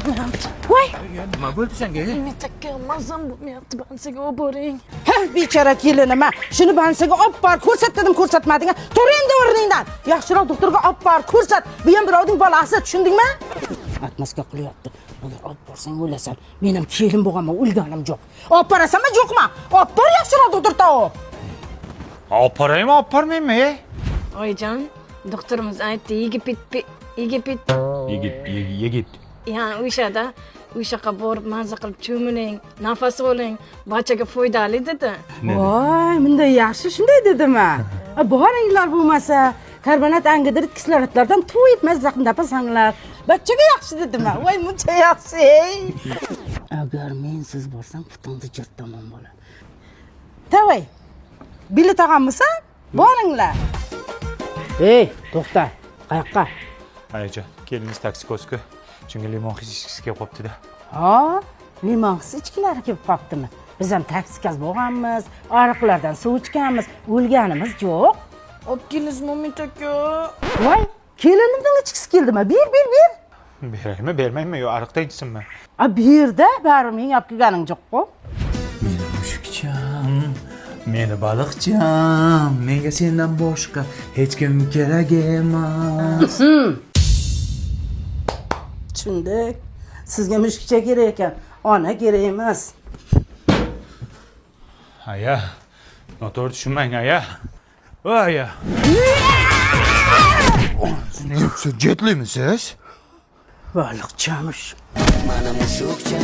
bo'lmayapti. Voy, nima bo'ldi senga? metakka mazam bo'lmayapti. Bansiga olib boring. Ha, bechora kelinim ha. Shuni bansiga olib bor, ko'rsat dedim, ko'rsatmading. Tur endi o'rningdan. Yaxshiroq doktorga olib bor, ko'rsat. Bu ham birovning bolasi, tushundingmi? Atmasga qilyapti. Agar olib borsang o'lasan. Menim kelin bo'lganman, o'lganim yo'q. Olib borasanmi, yo'qmi? Olib bor yaxshiroq doktorga. Olib boraymi, olib bormaymi? Oyijon, doktorimiz aytdi, Yigit. Yigit. Yani o'shaqa borib maza qilib cho'miling, nafas oling, barchaga foydali dedi. Voy, bunday yaxshi shunday dedim-a. Boringlar bo'lmasa, karbonat angidrid kislorodlardan to'yib mazza qilib napasanglar. Barchaga yaxshi dedim-a. Voy, muncha yaxshi. Agar men siz borsam, putingni jirtaman bola. Tavay. Bilet olganmisan? Boringlar. Ey, to'xta. Qayoqqa? Ayajon, keliniz taksikoska. Chunki limon his kelib qopti-da. Ha, limon ichkilari kelib qoptimi? Biz ham taksikaz bo'lganmiz, ariqlardan suv ichganmiz, o'lganimiz yo'q. Olib kelasizmi, metakka? Voy, kelinimdan ichkisi keldimi? Bir. Beraymi, bermaymi, yo ariqda ichsinmi? Bu yerda bari men olib kelganing yo'q-ku. Meni mushukcham, meni baliqcham, menga sendan boshqa hech kim kerak emas. Tushundik. Sizga mushukcha kerak ekan, ona kerak emas. Aya, noto'g'ri tushunmang, aya. Aya. Siz jetlimi siz? Baliqchamish. Mana mushukcha